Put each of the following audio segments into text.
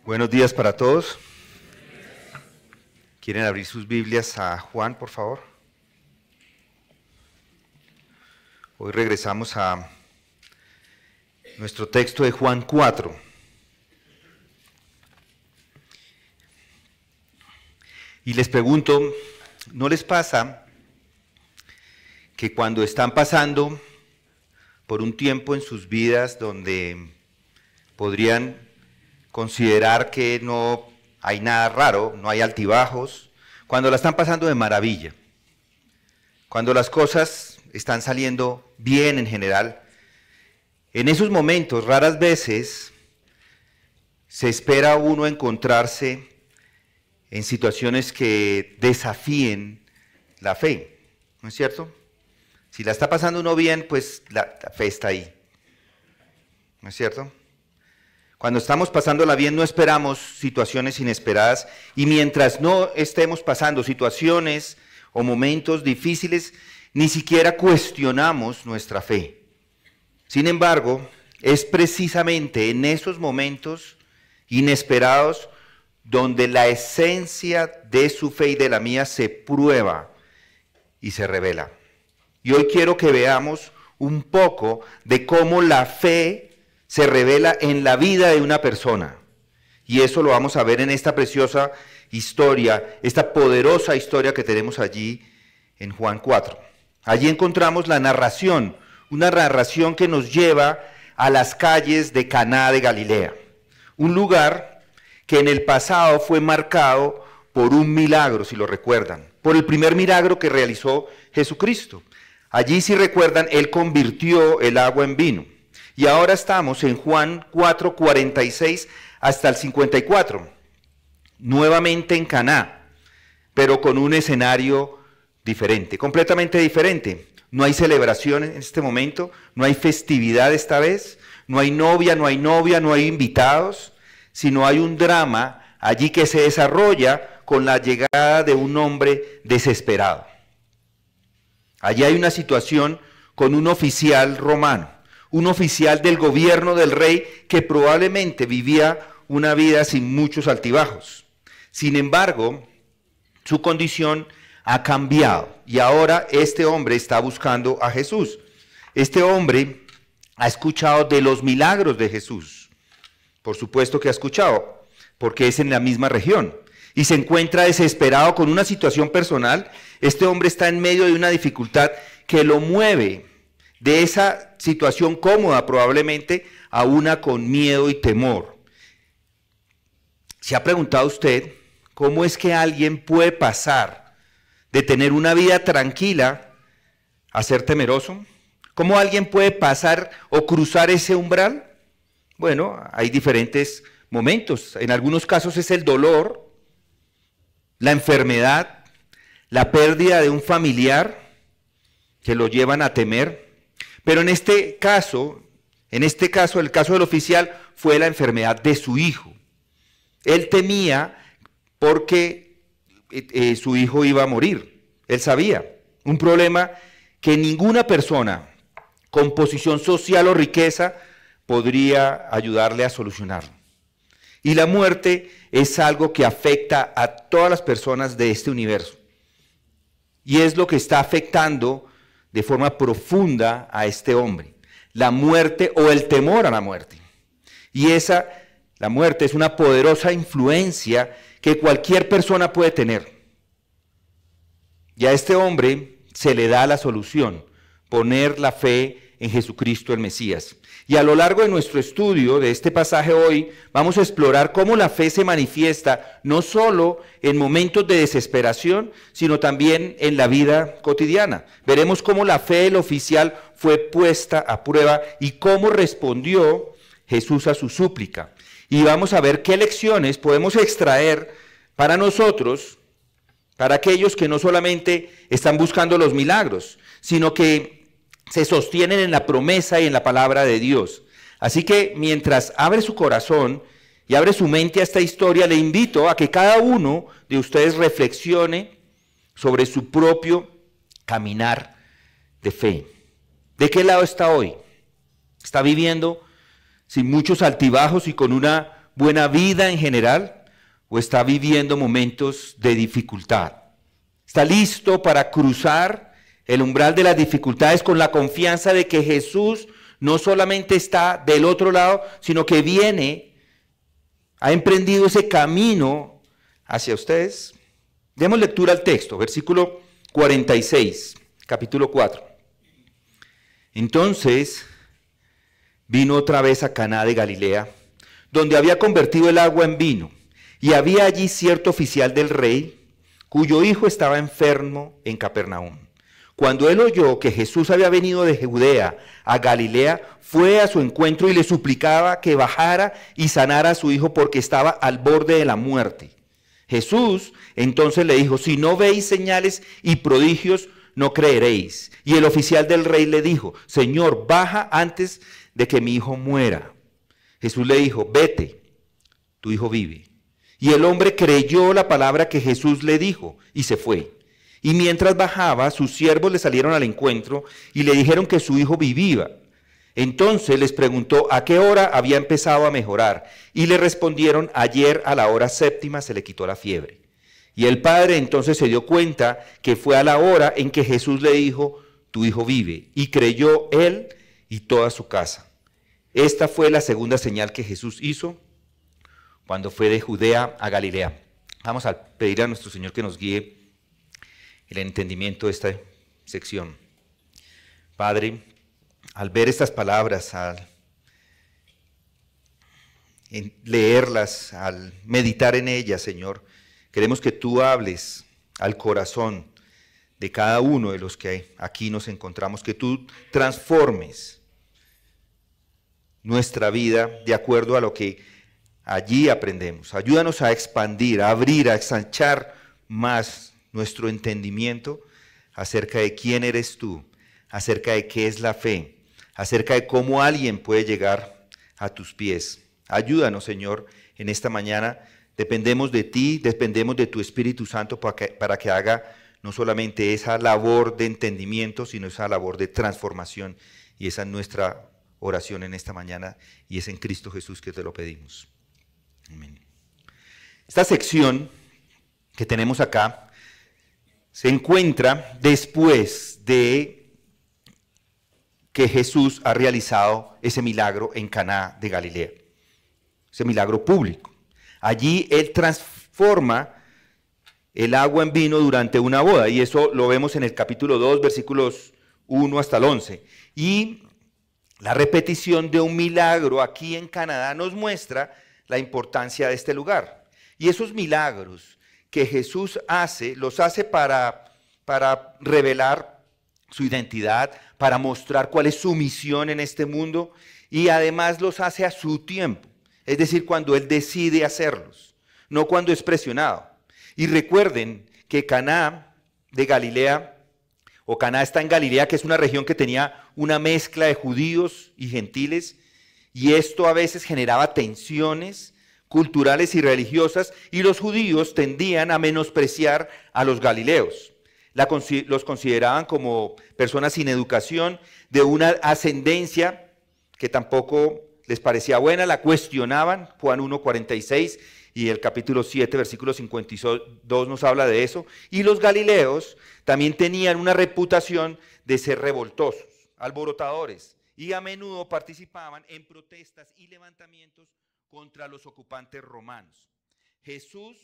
Buenos días para todos. ¿Quieren abrir sus Biblias a Juan, por favor? Hoy regresamos a nuestro texto de Juan 4. Y les pregunto, ¿no les pasa que cuando están pasando por un tiempo en sus vidas donde podrían considerar que no hay nada raro, no hay altibajos, cuando la están pasando de maravilla, cuando las cosas están saliendo bien en general, en esos momentos raras veces se espera uno encontrarse en situaciones que desafíen la fe, ¿no es cierto? Si la está pasando uno bien, pues la fe está ahí, ¿no es cierto? Cuando estamos pasándola bien no esperamos situaciones inesperadas y mientras no estemos pasando situaciones o momentos difíciles, ni siquiera cuestionamos nuestra fe. Sin embargo, es precisamente en esos momentos inesperados donde la esencia de su fe y de la mía se prueba y se revela. Y hoy quiero que veamos un poco de cómo la fe se revela en la vida de una persona. Y eso lo vamos a ver en esta preciosa historia, esta poderosa historia que tenemos allí en Juan 4. Allí encontramos la narración, una narración que nos lleva a las calles de Caná de Galilea, un lugar que en el pasado fue marcado por un milagro, si lo recuerdan, por el primer milagro que realizó Jesucristo. Allí, si recuerdan, Él convirtió el agua en vino. Y ahora estamos en Juan 4, 46 hasta el 54, nuevamente en Caná, pero con un escenario diferente, completamente diferente. No hay celebración en este momento, no hay festividad esta vez, no hay novia, no hay invitados, sino hay un drama allí que se desarrolla con la llegada de un hombre desesperado. Allí hay una situación con un oficial romano, un oficial del gobierno del rey que probablemente vivía una vida sin muchos altibajos. Sin embargo, su condición ha cambiado y ahora este hombre está buscando a Jesús. Este hombre ha escuchado de los milagros de Jesús. Por supuesto que ha escuchado, porque es en la misma región. Y se encuentra desesperado con una situación personal. Este hombre está en medio de una dificultad que lo mueve de esa situación cómoda probablemente a una con miedo y temor. ¿Se ha preguntado usted cómo es que alguien puede pasar de tener una vida tranquila a ser temeroso? ¿Cómo alguien puede pasar o cruzar ese umbral? Bueno, hay diferentes momentos. En algunos casos es el dolor, la enfermedad, la pérdida de un familiar que lo llevan a temer. Pero en este caso, el caso del oficial fue la enfermedad de su hijo. Él temía porque su hijo iba a morir. Él sabía, un problema que ninguna persona con posición social o riqueza podría ayudarle a solucionarlo. Y la muerte es algo que afecta a todas las personas de este universo. Y es lo que está afectando de forma profunda a este hombre, la muerte o el temor a la muerte. Y la muerte es una poderosa influencia que cualquier persona puede tener. Y a este hombre se le da la solución, poner la fe en Jesucristo el Mesías. Y a lo largo de nuestro estudio de este pasaje hoy, vamos a explorar cómo la fe se manifiesta no solo en momentos de desesperación, sino también en la vida cotidiana. Veremos cómo la fe del oficial fue puesta a prueba y cómo respondió Jesús a su súplica. Y vamos a ver qué lecciones podemos extraer para nosotros, para aquellos que no solamente están buscando los milagros, sino que se sostienen en la promesa y en la palabra de Dios. Así que mientras abre su corazón y abre su mente a esta historia, le invito a que cada uno de ustedes reflexione sobre su propio caminar de fe. ¿De qué lado está hoy? ¿Está viviendo sin muchos altibajos y con una buena vida en general o está viviendo momentos de dificultad? ¿Está listo para cruzar el umbral de las dificultades con la confianza de que Jesús no solamente está del otro lado, sino que ha emprendido ese camino hacia ustedes? Demos lectura al texto, versículo 46, capítulo 4. Entonces vino otra vez a Caná de Galilea, donde había convertido el agua en vino, y había allí cierto oficial del rey, cuyo hijo estaba enfermo en Capernaum. Cuando él oyó que Jesús había venido de Judea a Galilea, fue a su encuentro y le suplicaba que bajara y sanara a su hijo porque estaba al borde de la muerte. Jesús entonces le dijo: si no veis señales y prodigios, no creeréis. Y el oficial del rey le dijo: Señor, baja antes de que mi hijo muera. Jesús le dijo: vete, tu hijo vive. Y el hombre creyó la palabra que Jesús le dijo y se fue. Y mientras bajaba, sus siervos le salieron al encuentro y le dijeron que su hijo vivía. Entonces les preguntó a qué hora había empezado a mejorar, y le respondieron: ayer a la hora séptima se le quitó la fiebre. Y el padre entonces se dio cuenta que fue a la hora en que Jesús le dijo: tu hijo vive, y creyó él y toda su casa. Esta fue la segunda señal que Jesús hizo cuando fue de Judea a Galilea. Vamos a pedir a nuestro Señor que nos guíe el entendimiento de esta sección. Padre, al ver estas palabras, al leerlas, al meditar en ellas, Señor, queremos que tú hables al corazón de cada uno de los que aquí nos encontramos, que tú transformes nuestra vida de acuerdo a lo que allí aprendemos. Ayúdanos a expandir, a abrir, a ensanchar más nuestro entendimiento acerca de quién eres tú, acerca de qué es la fe, acerca de cómo alguien puede llegar a tus pies. Ayúdanos, Señor, en esta mañana. Dependemos de ti, dependemos de tu Espíritu Santo para que haga no solamente esa labor de entendimiento, sino esa labor de transformación. Y esa es nuestra oración en esta mañana, y es en Cristo Jesús que te lo pedimos. Amén. Esta sección que tenemos acá se encuentra después de que Jesús ha realizado ese milagro en Caná de Galilea, ese milagro público. Allí Él transforma el agua en vino durante una boda, y eso lo vemos en el capítulo 2, versículos 1 hasta el 11. Y la repetición de un milagro aquí en Canadá nos muestra la importancia de este lugar. Y esos milagros que Jesús hace, los hace para revelar su identidad, para mostrar cuál es su misión en este mundo, y además los hace a su tiempo, es decir, cuando Él decide hacerlos, no cuando es presionado. Y recuerden que Caná de Galilea, o Caná está en Galilea, que es una región que tenía una mezcla de judíos y gentiles, y esto a veces generaba tensiones culturales y religiosas, y los judíos tendían a menospreciar a los galileos. Los consideraban como personas sin educación, de una ascendencia que tampoco les parecía buena, la cuestionaban. Juan 1:46 y el capítulo 7, versículo 52 nos habla de eso. Y los galileos también tenían una reputación de ser revoltosos, alborotadores, y a menudo participaban en protestas y levantamientos contra los ocupantes romanos. Jesús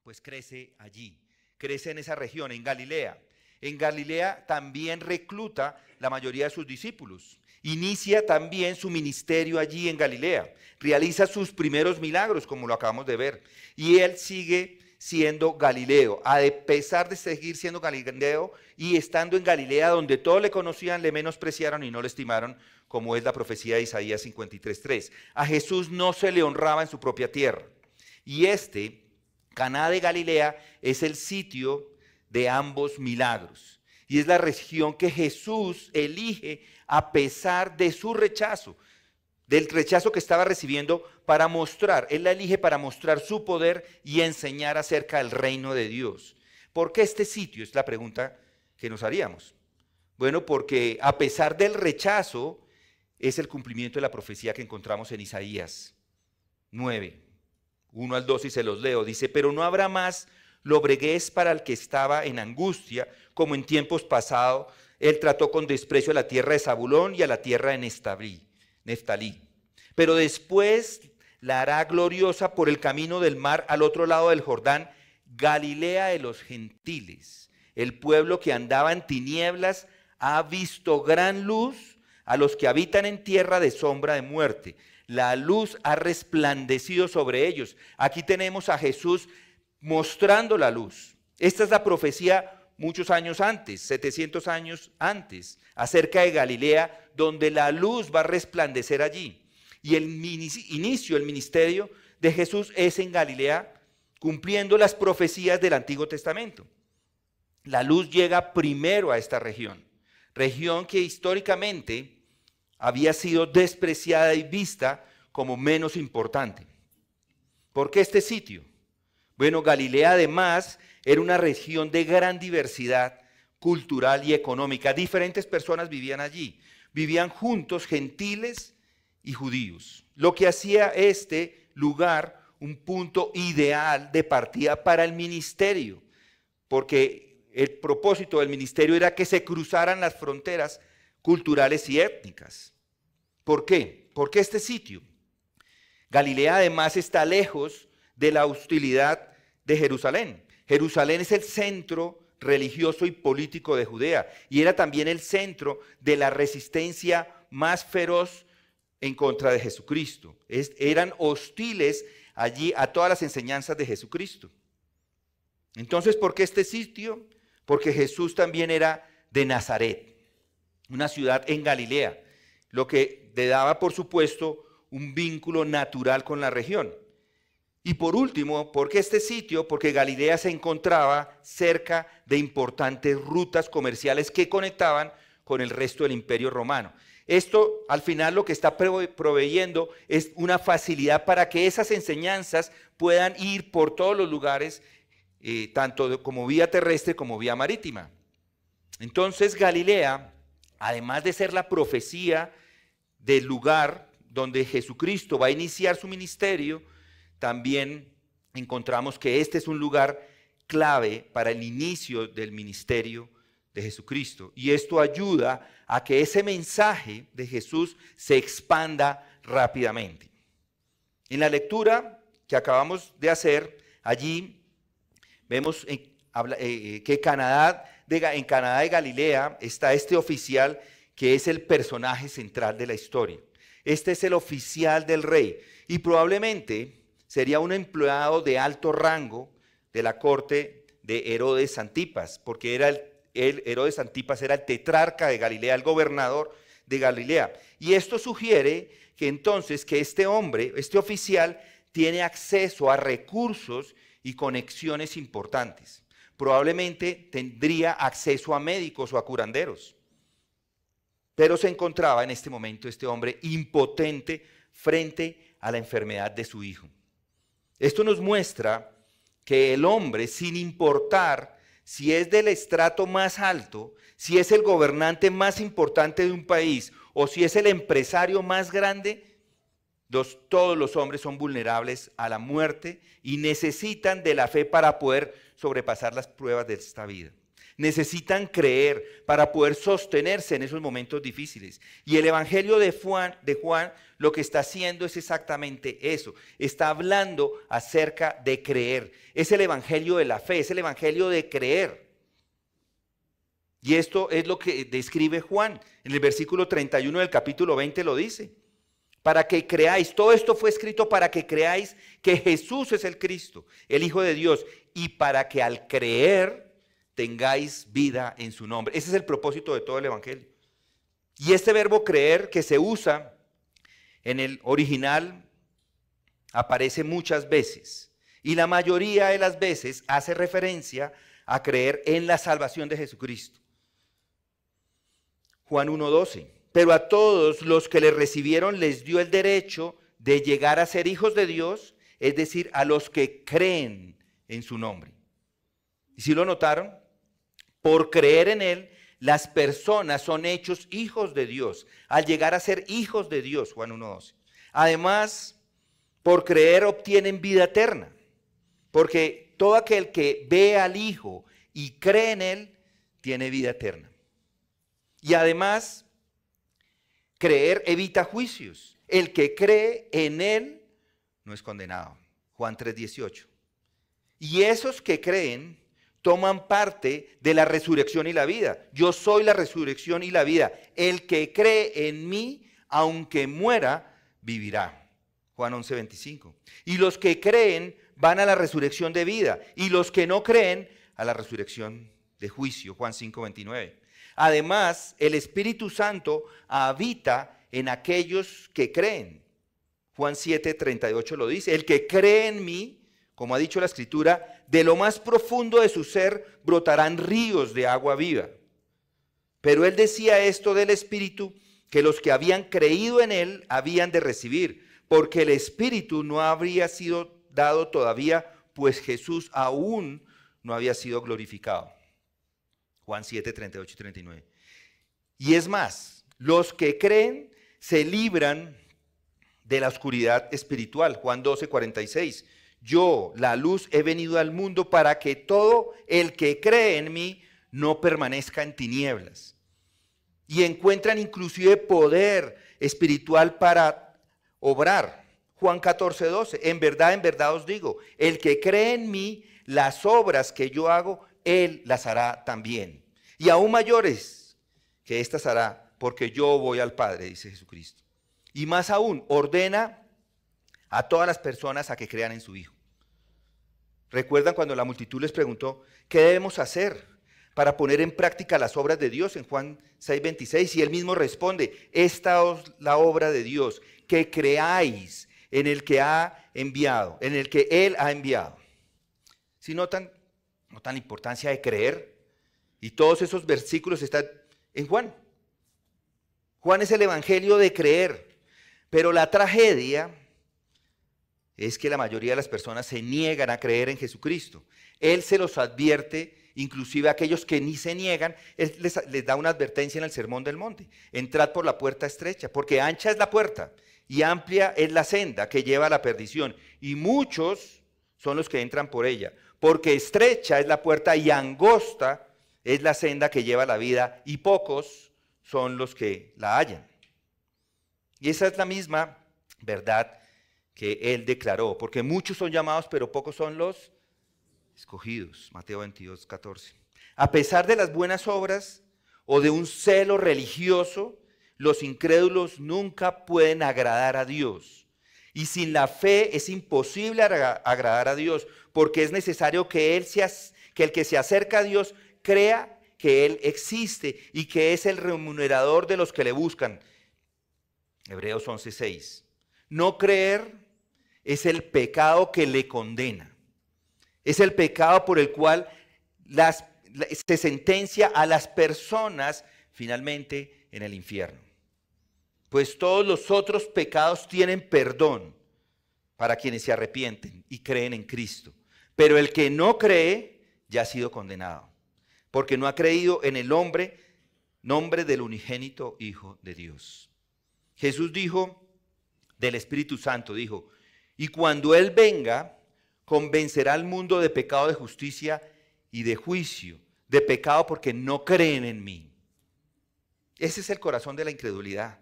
pues crece allí, crece en esa región, en Galilea. En Galilea también recluta la mayoría de sus discípulos. Inicia también su ministerio allí en Galilea. Realiza sus primeros milagros, como lo acabamos de ver. Y él sigue siendo Galileo, a pesar de seguir siendo Galileo y estando en Galilea, donde todos le conocían, le menospreciaron y no le estimaron, como es la profecía de Isaías 53:3. A Jesús no se le honraba en su propia tierra. Y Caná de Galilea, es el sitio de ambos milagros. Y es la región que Jesús elige a pesar de su rechazo, del rechazo que estaba recibiendo, para mostrar, Él la elige para mostrar su poder y enseñar acerca del reino de Dios. ¿Por qué este sitio? Es la pregunta que nos haríamos. Bueno, porque a pesar del rechazo, es el cumplimiento de la profecía que encontramos en Isaías. 9, 1 al 2 y se los leo. Dice, pero no habrá más lobreguez para el que estaba en angustia, como en tiempos pasados. Él trató con desprecio a la tierra de Zabulón y a la tierra de Neftalí. Pero después la hará gloriosa por el camino del mar al otro lado del Jordán, Galilea de los gentiles. El pueblo que andaba en tinieblas ha visto gran luz. A los que habitan en tierra de sombra de muerte, la luz ha resplandecido sobre ellos. Aquí tenemos a Jesús mostrando la luz. Esta es la profecía muchos años antes, 700 años antes, acerca de Galilea, donde la luz va a resplandecer allí. Y el inicio, el ministerio de Jesús es en Galilea, cumpliendo las profecías del Antiguo Testamento. La luz llega primero a esta región que históricamente había sido despreciada y vista como menos importante. ¿Por qué este sitio? Bueno, Galilea además era una región de gran diversidad cultural y económica. Diferentes personas vivían allí. Vivían juntos gentiles y judíos, lo que hacía este lugar un punto ideal de partida para el ministerio, porque el propósito del ministerio era que se cruzaran las fronteras culturales y étnicas. ¿Por qué? Porque este sitio, Galilea además está lejos de la hostilidad de Jerusalén. Jerusalén es el centro religioso y político de Judea y era también el centro de la resistencia más feroz en contra de Jesucristo. Eran hostiles allí a todas las enseñanzas de Jesucristo. Entonces, ¿por qué este sitio? Porque Jesús también era de Nazaret, una ciudad en Galilea, lo que le daba, por supuesto, un vínculo natural con la región. Y por último, ¿por qué este sitio? Porque Galilea se encontraba cerca de importantes rutas comerciales que conectaban con el resto del Imperio Romano. Esto, al final, lo que está proveyendo es una facilidad para que esas enseñanzas puedan ir por todos los lugares, tanto como vía terrestre como vía marítima. Entonces, Galilea, además de ser la profecía del lugar donde Jesucristo va a iniciar su ministerio, también encontramos que este es un lugar clave para el inicio del ministerio de Jesucristo. Y esto ayuda a que ese mensaje de Jesús se expanda rápidamente. En la lectura que acabamos de hacer, allí vemos que en Caná de Galilea está este oficial que es el personaje central de la historia. Este es el oficial del rey y probablemente sería un empleado de alto rango de la corte de Herodes Antipas, porque Herodes Antipas era el tetrarca de Galilea, el gobernador de Galilea. Y esto sugiere que entonces que este hombre, este oficial, tiene acceso a recursos y conexiones importantes. Probablemente tendría acceso a médicos o a curanderos. Pero se encontraba en este momento este hombre impotente frente a la enfermedad de su hijo. Esto nos muestra que el hombre, sin importar si es del estrato más alto, si es el gobernante más importante de un país o si es el empresario más grande, todos los hombres son vulnerables a la muerte y necesitan de la fe para poder sobrepasar las pruebas de esta vida. Necesitan creer para poder sostenerse en esos momentos difíciles. Y el Evangelio de Juan lo que está haciendo es exactamente eso. Está hablando acerca de creer. Es el Evangelio de la fe, es el Evangelio de creer. Y esto es lo que describe Juan. En el versículo 31 del capítulo 20 lo dice. Para que creáis, todo esto fue escrito para que creáis que Jesús es el Cristo, el Hijo de Dios, y para que al creer tengáis vida en su nombre. Ese es el propósito de todo el Evangelio. Y este verbo creer que se usa en el original aparece muchas veces. Y la mayoría de las veces hace referencia a creer en la salvación de Jesucristo. Juan 1:12. Pero a todos los que le recibieron les dio el derecho de llegar a ser hijos de Dios, es decir, a los que creen en su nombre. ¿Y si lo notaron? Por creer en Él, las personas son hechos hijos de Dios, al llegar a ser hijos de Dios, Juan 1:12. Además, Por creer obtienen vida eterna, porque todo aquel que ve al Hijo y cree en Él, tiene vida eterna. Y además, creer evita juicios. El que cree en Él no es condenado. Juan 3:18. Y esos que creen toman parte de la resurrección y la vida. Yo soy la resurrección y la vida. El que cree en mí, aunque muera, vivirá. Juan 11:25. Y los que creen van a la resurrección de vida, y los que no creen a la resurrección de juicio. Juan 5:29. Además, el Espíritu Santo habita en aquellos que creen. Juan 7:38 lo dice. El que cree en mí, como ha dicho la Escritura, de lo más profundo de su ser brotarán ríos de agua viva. Pero él decía esto del Espíritu, que los que habían creído en él habían de recibir, porque el Espíritu no habría sido dado todavía, pues Jesús aún no había sido glorificado. Juan 7:38 y 39. Y es más, los que creen se libran de la oscuridad espiritual. Juan 12:46. Yo, la luz, he venido al mundo para que todo el que cree en mí no permanezca en tinieblas. Y encuentran inclusive poder espiritual para obrar. Juan 14:12. En verdad os digo, el que cree en mí, las obras que yo hago, él las hará también. Y aún mayores que estas hará, porque yo voy al Padre, dice Jesucristo. Y más aún, ordena a todas las personas a que crean en su Hijo. ¿Recuerdan cuando la multitud les preguntó, qué debemos hacer para poner en práctica las obras de Dios? En Juan 6:26, y él mismo responde, esta es la obra de Dios, que creáis en el que ha enviado, en el que Él ha enviado. Si notan la importancia de creer, y todos esos versículos están en Juan. Juan es el evangelio de creer, pero la tragedia es que la mayoría de las personas se niegan a creer en Jesucristo. Él se los advierte, inclusive a aquellos que ni se niegan, Él les da una advertencia en el Sermón del Monte. Entrad por la puerta estrecha, porque ancha es la puerta y amplia es la senda que lleva a la perdición, y muchos son los que entran por ella, porque estrecha es la puerta y angosta es la senda que lleva a la vida, y pocos son los que la hallan. Y esa es la misma verdad que él declaró, porque muchos son llamados, pero pocos son los escogidos. Mateo 22:14. A pesar de las buenas obras o de un celo religioso, los incrédulos nunca pueden agradar a Dios. Y sin la fe es imposible agradar a Dios, porque es necesario que el que se acerca a Dios crea que Él existe y que es el remunerador de los que le buscan. Hebreos 11:6. No creer es el pecado que le condena. Es el pecado por el cual se sentencia a las personas finalmente en el infierno. Pues todos los otros pecados tienen perdón para quienes se arrepienten y creen en Cristo. Pero el que no cree ya ha sido condenado, porque no ha creído en el nombre del unigénito Hijo de Dios. Jesús dijo del Espíritu Santo, dijo, y cuando Él venga, convencerá al mundo de pecado, de justicia y de juicio. De pecado porque no creen en mí. Ese es el corazón de la incredulidad.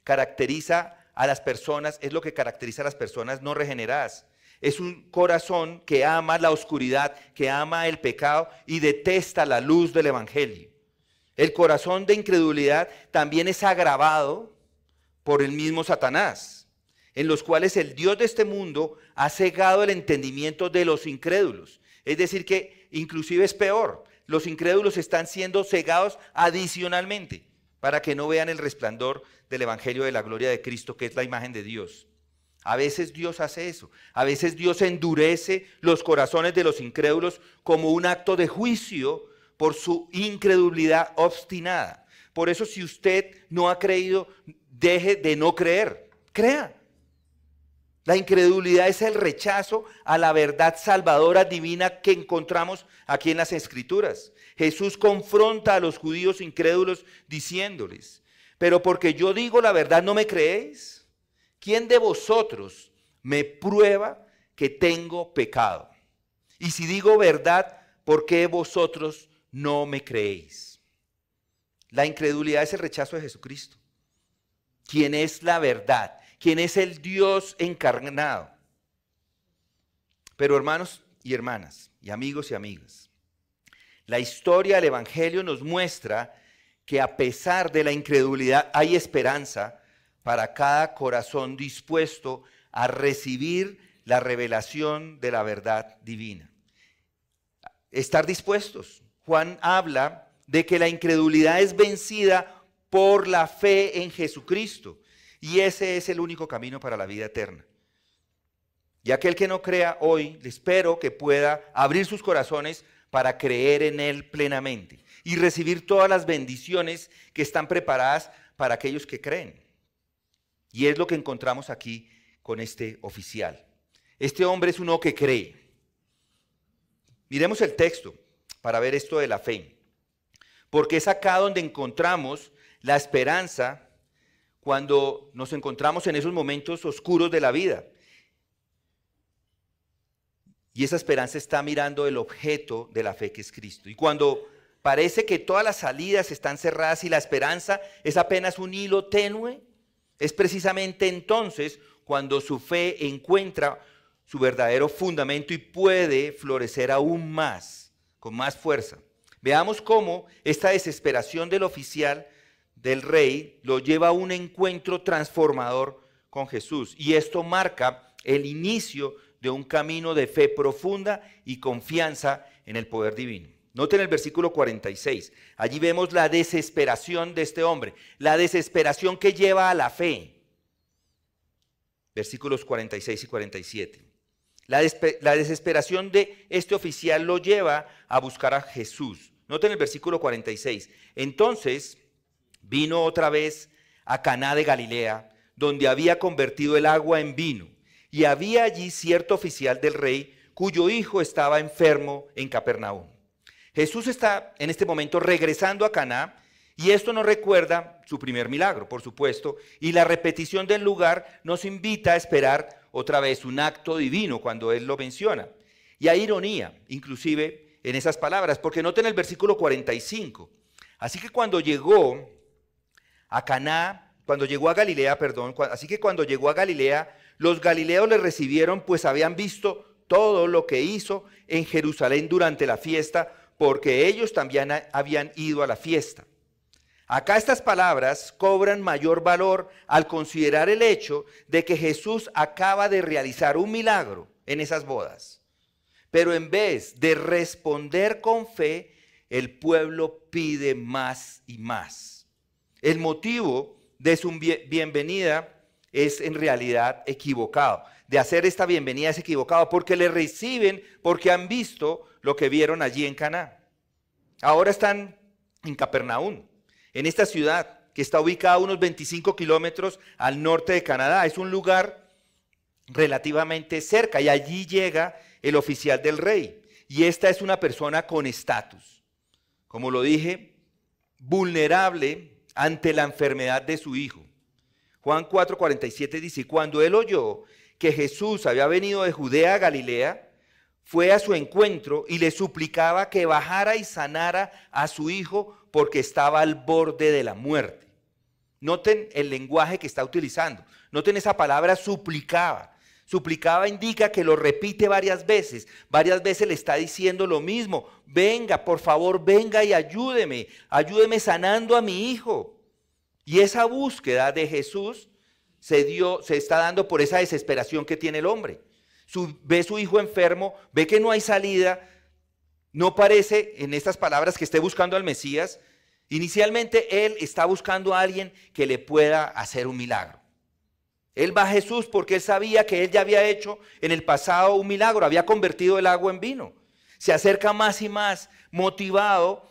Caracteriza a las personas, es lo que caracteriza a las personas no regeneradas. Es un corazón que ama la oscuridad, que ama el pecado y detesta la luz del evangelio. El corazón de incredulidad también es agravado por el mismo Satanás, en los cuales el Dios de este mundo ha cegado el entendimiento de los incrédulos. Es decir que inclusive es peor, los incrédulos están siendo cegados adicionalmente para que no vean el resplandor del evangelio de la gloria de Cristo, que es la imagen de Dios. A veces Dios hace eso, a veces Dios endurece los corazones de los incrédulos como un acto de juicio por su incredulidad obstinada. Por eso, si usted no ha creído, deje de no creer, crea. La incredulidad es el rechazo a la verdad salvadora divina que encontramos aquí en las Escrituras. Jesús confronta a los judíos incrédulos diciéndoles, pero porque yo digo la verdad no me creéis. ¿Quién de vosotros, me prueba que tengo pecado. Y si digo verdad, ¿por qué vosotros no me creéis? La incredulidad es el rechazo de Jesucristo, quien es la verdad, quien es el Dios encarnado. Pero hermanos y hermanas, y amigos y amigas, la historia del Evangelio nos muestra que a pesar de la incredulidad hay esperanza para cada corazón dispuesto a recibir la revelación de la verdad divina. Estar dispuestos. Juan habla de que la incredulidad es vencida por la fe en Jesucristo, y ese es el único camino para la vida eterna. Y aquel que no crea hoy, le espero que pueda abrir sus corazones para creer en Él plenamente y recibir todas las bendiciones que están preparadas para aquellos que creen. Y es lo que encontramos aquí con este oficial. Este hombre es uno que cree. Miremos el texto para ver esto de la fe, porque es acá donde encontramos la esperanza cuando nos encontramos en esos momentos oscuros de la vida. Y esa esperanza está mirando el objeto de la fe, que es Cristo. Y cuando parece que todas las salidas están cerradas y la esperanza es apenas un hilo tenue, es precisamente entonces cuando su fe encuentra su verdadero fundamento y puede florecer aún más, con más fuerza. Veamos cómo esta desesperación del oficial del rey lo lleva a un encuentro transformador con Jesús. Y esto marca el inicio de un camino de fe profunda y confianza en el poder divino. Noten el versículo 46. Allí vemos la desesperación de este hombre, la desesperación que lleva a la fe. Versículos 46 y 47. La desesperación de este oficial lo lleva a buscar a Jesús. Noten el versículo 46. Entonces vino otra vez a Caná de Galilea, donde había convertido el agua en vino. Y había allí cierto oficial del rey, cuyo hijo estaba enfermo en Capernaum. Jesús está en este momento regresando a Caná, y esto nos recuerda su primer milagro, por supuesto, y la repetición del lugar nos invita a esperar otra vez un acto divino cuando él lo menciona. Y hay ironía, inclusive, en esas palabras, porque noten el versículo 45. Así que cuando llegó a Galilea, los galileos le recibieron, pues habían visto todo lo que hizo en Jerusalén durante la fiesta, porque ellos también habían ido a la fiesta. Acá estas palabras cobran mayor valor al considerar el hecho de que Jesús acaba de realizar un milagro en esas bodas. Pero en vez de responder con fe, el pueblo pide más y más. El motivo de su bienvenida es en realidad equivocado. De hacer esta bienvenida es equivocado porque le reciben, porque han visto lo que vieron allí en Caná. Ahora están en Capernaum, en esta ciudad que está ubicada a unos 25 kilómetros al norte de Canadá. Es un lugar relativamente cerca y allí llega el oficial del rey. Y esta es una persona con estatus, como lo dije, vulnerable ante la enfermedad de su hijo. Juan 4:47 dice, cuando él oyó que Jesús había venido de Judea a Galilea, fue a su encuentro y le suplicaba que bajara y sanara a su hijo porque estaba al borde de la muerte. Noten el lenguaje que está utilizando. Noten esa palabra suplicaba. Suplicaba indica que lo repite varias veces. Varias veces le está diciendo lo mismo. Venga, por favor, venga y ayúdeme. Ayúdeme sanando a mi hijo. Y esa búsqueda de Jesús se está dando por esa desesperación que tiene el hombre. Ve su hijo enfermo, ve que no hay salida. No parece en estas palabras que esté buscando al Mesías. Inicialmente él está buscando a alguien que le pueda hacer un milagro. Él va a Jesús porque él sabía que él ya había hecho en el pasado un milagro, había convertido el agua en vino. Se acerca más y más motivado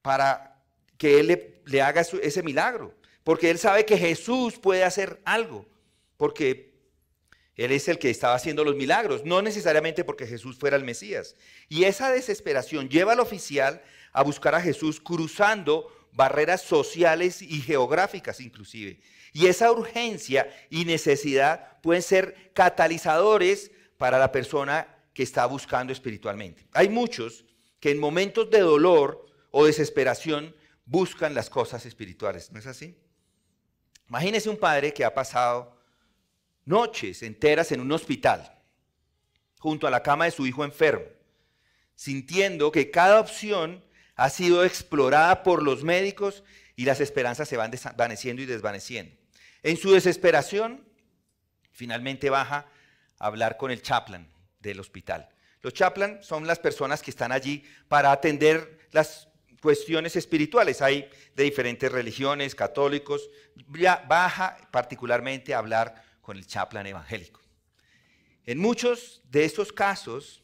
para que él le haga ese milagro. Porque él sabe que Jesús puede hacer algo. Porque él es el que estaba haciendo los milagros, no necesariamente porque Jesús fuera el Mesías. Y esa desesperación lleva al oficial a buscar a Jesús cruzando barreras sociales y geográficas inclusive. Y esa urgencia y necesidad pueden ser catalizadores para la persona que está buscando espiritualmente. Hay muchos que en momentos de dolor o desesperación buscan las cosas espirituales, ¿no es así? Imagínese un padre que ha pasado noches enteras en un hospital, junto a la cama de su hijo enfermo, sintiendo que cada opción ha sido explorada por los médicos y las esperanzas se van desvaneciendo y desvaneciendo. En su desesperación, finalmente baja a hablar con el chaplain del hospital. Los chaplain son las personas que están allí para atender las cuestiones espirituales. Hay de diferentes religiones, católicos. Baja particularmente a hablar con el chaplain evangélico. En muchos de estos casos,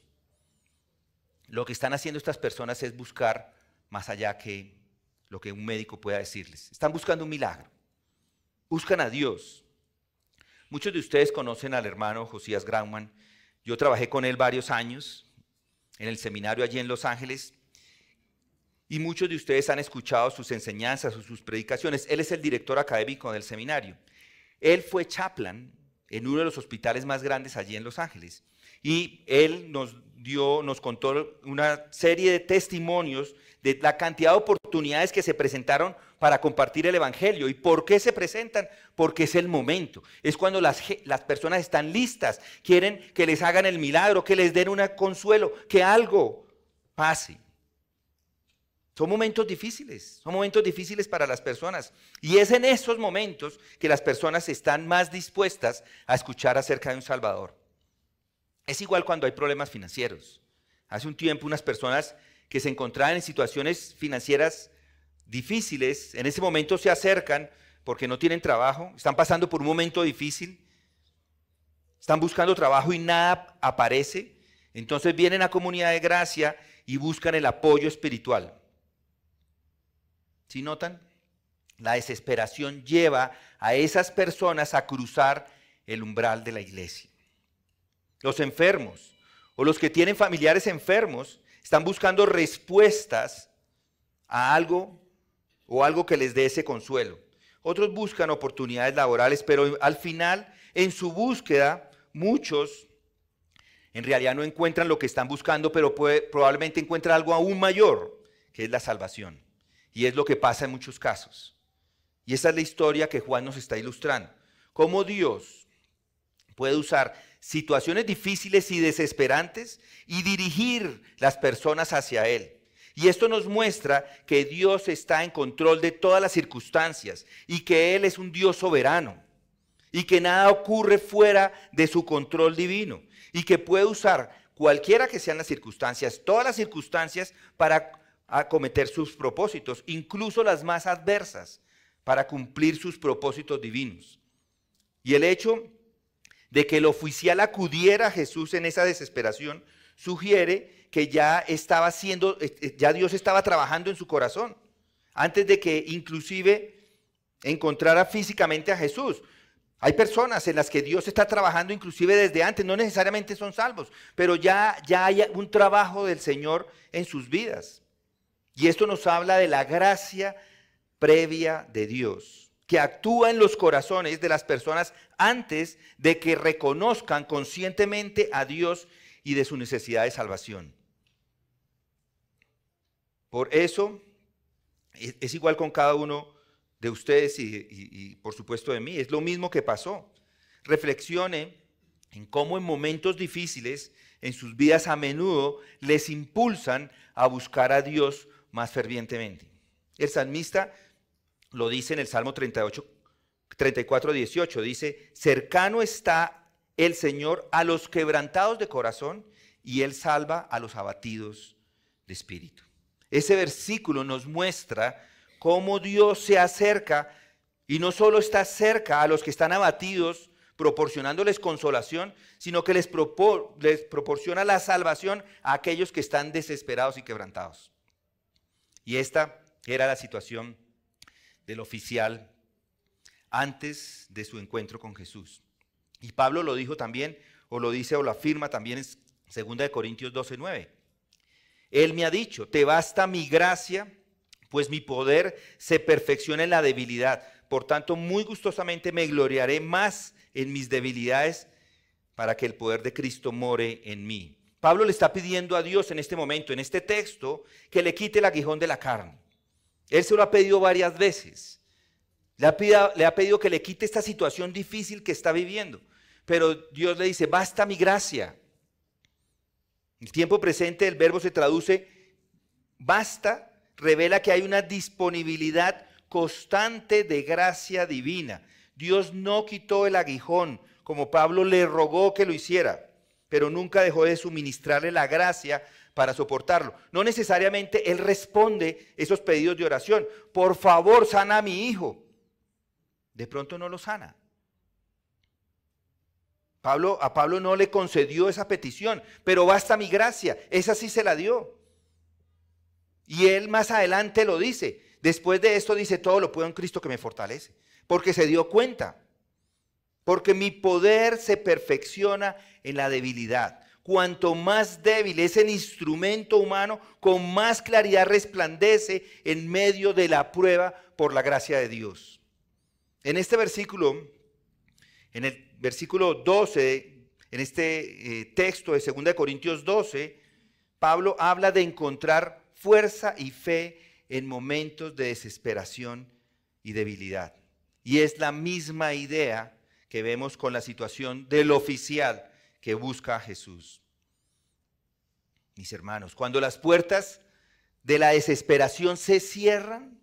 lo que están haciendo estas personas es buscar más allá que lo que un médico pueda decirles. Están buscando un milagro. Buscan a Dios. Muchos de ustedes conocen al hermano Josías Grauman. Yo trabajé con él varios años en el seminario allí en Los Ángeles. Y muchos de ustedes han escuchado sus enseñanzas o sus predicaciones. Él es el director académico del seminario. Él fue chaplain en uno de los hospitales más grandes allí en Los Ángeles. Y él nos contó una serie de testimonios de la cantidad de oportunidades que se presentaron para compartir el evangelio. ¿Y por qué se presentan? Porque es el momento. Es cuando las personas están listas, quieren que les hagan el milagro, que les den un consuelo, que algo pase. Son momentos difíciles para las personas. Y es en esos momentos que las personas están más dispuestas a escuchar acerca de un Salvador. Es igual cuando hay problemas financieros. Hace un tiempo unas personas que se encontraban en situaciones financieras difíciles, en ese momento se acercan porque no tienen trabajo, están pasando por un momento difícil, están buscando trabajo y nada aparece. Entonces vienen a Comunidad de Gracia y buscan el apoyo espiritual. ¿Sí notan? La desesperación lleva a esas personas a cruzar el umbral de la iglesia. Los enfermos o los que tienen familiares enfermos están buscando respuestas a algo o algo que les dé ese consuelo. Otros buscan oportunidades laborales, pero al final, en su búsqueda, muchos en realidad no encuentran lo que están buscando, pero probablemente encuentran algo aún mayor, que es la salvación. Y es lo que pasa en muchos casos. Y esa es la historia que Juan nos está ilustrando. Cómo Dios puede usar situaciones difíciles y desesperantes y dirigir las personas hacia Él. Y esto nos muestra que Dios está en control de todas las circunstancias y que Él es un Dios soberano y que nada ocurre fuera de su control divino y que puede usar cualquiera que sean las circunstancias, todas las circunstancias para acometer sus propósitos, incluso las más adversas, para cumplir sus propósitos divinos. Y el hecho de que el oficial acudiera a Jesús en esa desesperación sugiere que ya Dios estaba trabajando en su corazón, antes de que inclusive encontrara físicamente a Jesús. Hay personas en las que Dios está trabajando inclusive desde antes, no necesariamente son salvos, pero ya hay un trabajo del Señor en sus vidas. Y esto nos habla de la gracia previa de Dios, que actúa en los corazones de las personas antes de que reconozcan conscientemente a Dios y de su necesidad de salvación. Por eso, es igual con cada uno de ustedes y por supuesto de mí, es lo mismo que pasó. Reflexione en cómo en momentos difíciles en sus vidas a menudo les impulsan a buscar a Dios más fervientemente. El salmista lo dice en el Salmo 34, 18, dice: cercano está el Señor a los quebrantados de corazón y Él salva a los abatidos de espíritu. Ese versículo nos muestra cómo Dios se acerca y no solo está cerca a los que están abatidos, proporcionándoles consolación, sino que les proporciona la salvación a aquellos que están desesperados y quebrantados. Y esta era la situación del oficial antes de su encuentro con Jesús. Y Pablo lo dijo también, o lo dice o lo afirma también en 2 Corintios 12:9. Él me ha dicho: te basta mi gracia, pues mi poder se perfecciona en la debilidad. Por tanto, muy gustosamente me gloriaré más en mis debilidades para que el poder de Cristo more en mí. Pablo le está pidiendo a Dios en este momento, en este texto, que le quite el aguijón de la carne. Él se lo ha pedido varias veces. Le ha pedido que le quite esta situación difícil que está viviendo. Pero Dios le dice, basta mi gracia. En el tiempo presente el verbo se traduce basta, revela que hay una disponibilidad constante de gracia divina. Dios no quitó el aguijón, como Pablo le rogó que lo hiciera, pero nunca dejó de suministrarle la gracia para soportarlo. No necesariamente Él responde esos pedidos de oración. Por favor, sana a mi hijo. De pronto no lo sana. A Pablo no le concedió esa petición, pero basta mi gracia, esa sí se la dio. Y él más adelante lo dice, después de esto dice, todo lo puedo en Cristo que me fortalece, porque se dio cuenta, porque mi poder se perfecciona en la debilidad. Cuanto más débil es el instrumento humano, con más claridad resplandece en medio de la prueba por la gracia de Dios. En este versículo, en el versículo 12, en este texto de 2 Corintios 12, Pablo habla de encontrar fuerza y fe en momentos de desesperación y debilidad. Y es la misma idea que vemos con la situación del oficial que busca a Jesús. Mis hermanos, cuando las puertas de la desesperación se cierran,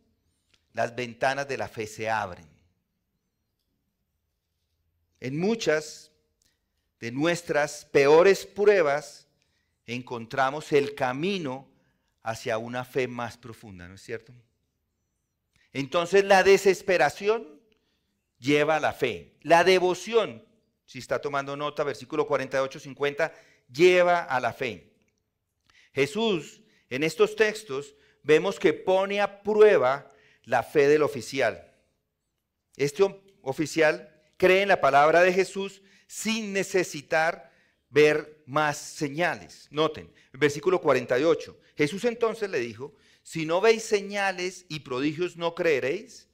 las ventanas de la fe se abren. En muchas de nuestras peores pruebas encontramos el camino hacia una fe más profunda, ¿no es cierto? Entonces la desesperación lleva a la fe. La devoción, si está tomando nota, versículo 48-50, lleva a la fe. Jesús, en estos textos, vemos que pone a prueba la fe del oficial. Este oficial cree en la palabra de Jesús sin necesitar ver más señales. Noten, el versículo 48. Jesús entonces le dijo, si no veis señales y prodigios no creeréis.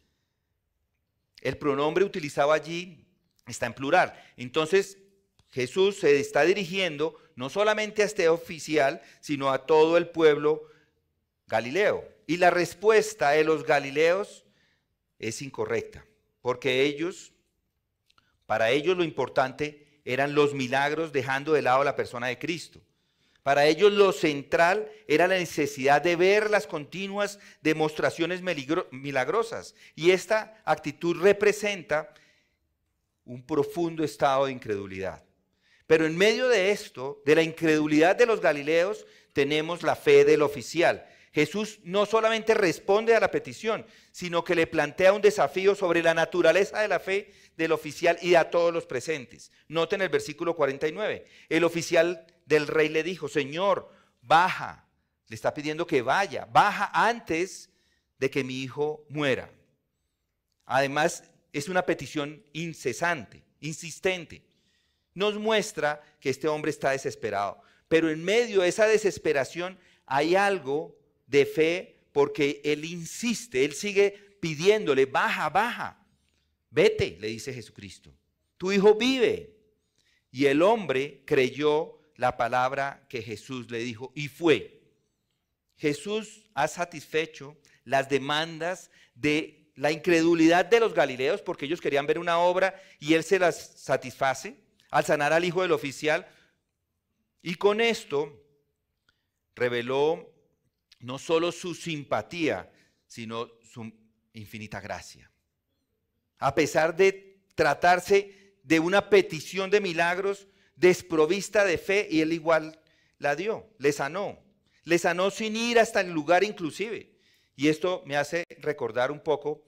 El pronombre utilizado allí está en plural. Entonces Jesús se está dirigiendo no solamente a este oficial, sino a todo el pueblo galileo. Y la respuesta de los galileos es incorrecta, porque para ellos lo importante eran los milagros, dejando de lado la persona de Cristo. Para ellos lo central era la necesidad de ver las continuas demostraciones milagrosas. Y esta actitud representa un profundo estado de incredulidad. Pero en medio de esto, de la incredulidad de los galileos, tenemos la fe del oficial. Jesús no solamente responde a la petición, sino que le plantea un desafío sobre la naturaleza de la fe del oficial y a todos los presentes. Noten el versículo 49. El oficial del rey le dijo, Señor, baja. Le está pidiendo que vaya. Baja antes de que mi hijo muera. Además, es una petición incesante, insistente. Nos muestra que este hombre está desesperado. Pero en medio de esa desesperación hay algo de fe, porque él insiste, él sigue pidiéndole, baja, baja. Vete, le dice Jesucristo. Tu hijo vive. Y el hombre creyó la palabra que Jesús le dijo y fue. Jesús ha satisfecho las demandas de la incredulidad de los galileos, porque ellos querían ver una obra y él se las satisface al sanar al hijo del oficial. Y con esto reveló no solo su simpatía, sino su infinita gracia. A pesar de tratarse de una petición de milagros desprovista de fe, y él igual la dio, le sanó sin ir hasta el lugar inclusive. Y esto me hace recordar un poco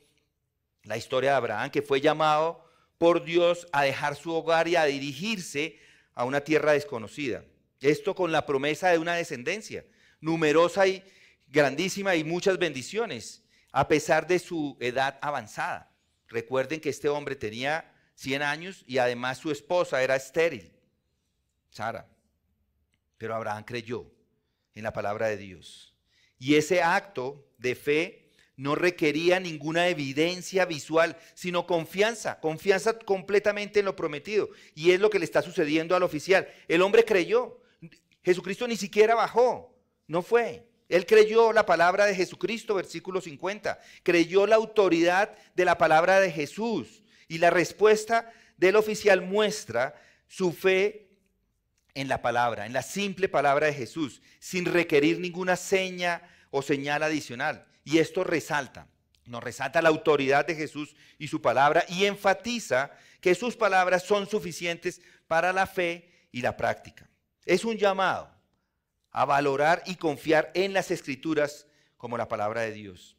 la historia de Abraham, que fue llamado por Dios a dejar su hogar y a dirigirse a una tierra desconocida. Esto con la promesa de una descendencia numerosa y grandísima y muchas bendiciones, a pesar de su edad avanzada. Recuerden que este hombre tenía 100 años y además su esposa era estéril, Sara. Pero Abraham creyó en la palabra de Dios. Y ese acto de fe no requería ninguna evidencia visual, sino confianza completamente en lo prometido. Y es lo que le está sucediendo al oficial. El hombre creyó. Jesucristo ni siquiera bajó, no fue. Él creyó la palabra de Jesucristo, versículo 50. Creyó la autoridad de la palabra de Jesús. Y la respuesta del oficial muestra su fe en la palabra, en la simple palabra de Jesús, sin requerir ninguna seña o señal adicional. Y esto nos resalta la autoridad de Jesús y su palabra, y enfatiza que sus palabras son suficientes para la fe y la práctica. Es un llamado a valorar y confiar en las Escrituras como la palabra de Dios.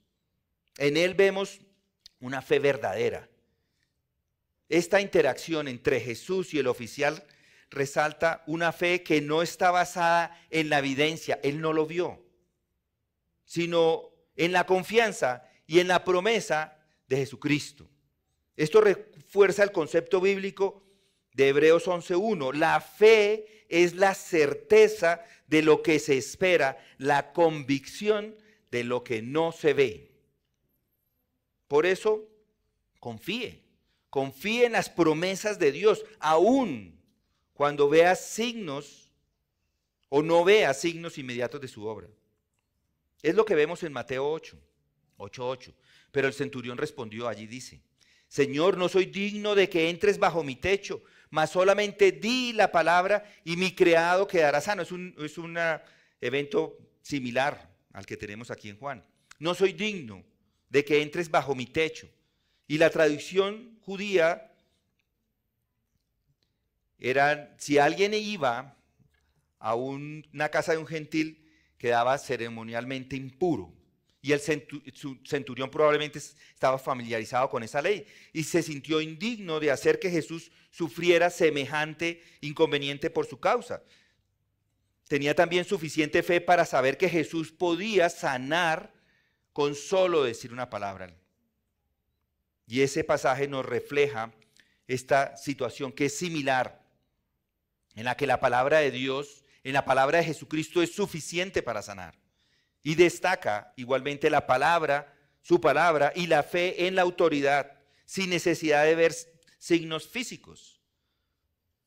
En él vemos una fe verdadera. Esta interacción entre Jesús y el oficial resalta una fe que no está basada en la evidencia, él no lo vio, sino en la confianza y en la promesa de Jesucristo. Esto refuerza el concepto bíblico de Hebreos 11:1. La fe es la certeza de lo que se espera, la convicción de lo que no se ve. Por eso, confíe en las promesas de Dios, aún cuando veas signos o no veas signos inmediatos de su obra. Es lo que vemos en Mateo 8:8. Pero el centurión respondió, allí dice: Señor, no soy digno de que entres bajo mi techo, mas solamente di la palabra y mi criado quedará sano. Es un evento similar al que tenemos aquí en Juan. No soy digno de que entres bajo mi techo. Y la tradición judía era, si alguien iba a una casa de un gentil, quedaba ceremonialmente impuro. Y el centurión probablemente estaba familiarizado con esa ley y se sintió indigno de hacer que Jesús sufriera semejante inconveniente por su causa. Tenía también suficiente fe para saber que Jesús podía sanar con solo decir una palabra. Y ese pasaje nos refleja esta situación que es similar, en la que la palabra de Dios, en la palabra de Jesucristo es suficiente para sanar. Y destaca igualmente la palabra, su palabra y la fe en la autoridad, sin necesidad de ver signos físicos.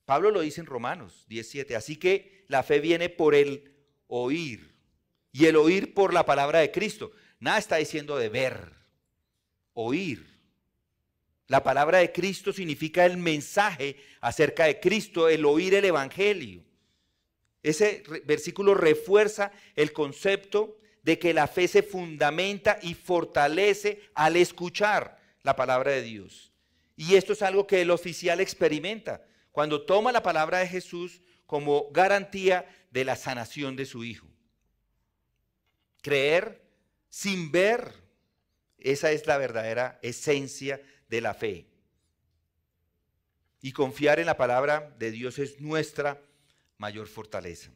Pablo lo dice en Romanos 10:7. Así que la fe viene por el oír, y el oír por la palabra de Cristo. Nada está diciendo de ver, oír. La palabra de Cristo significa el mensaje acerca de Cristo, el oír el evangelio. Ese versículo refuerza el concepto de que la fe se fundamenta y fortalece al escuchar la palabra de Dios. Y esto es algo que el oficial experimenta cuando toma la palabra de Jesús como garantía de la sanación de su hijo. Creer sin ver, esa es la verdadera esencia de la fe. Y confiar en la palabra de Dios es nuestra mayor fortaleza.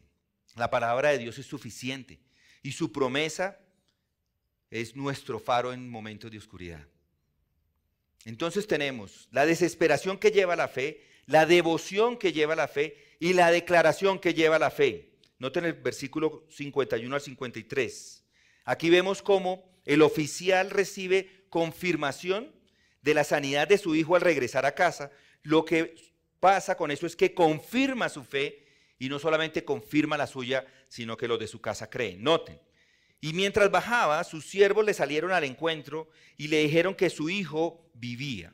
La palabra de Dios es suficiente y su promesa es nuestro faro en momentos de oscuridad. Entonces tenemos la desesperación que lleva la fe, la devoción que lleva la fe y la declaración que lleva la fe. Noten el versículo 51 al 53. Aquí vemos cómo el oficial recibe confirmación de la sanidad de su hijo al regresar a casa. Lo que pasa con eso es que confirma su fe y no solamente confirma la suya, sino que los de su casa creen. Noten. Y mientras bajaba, sus siervos le salieron al encuentro y le dijeron que su hijo vivía.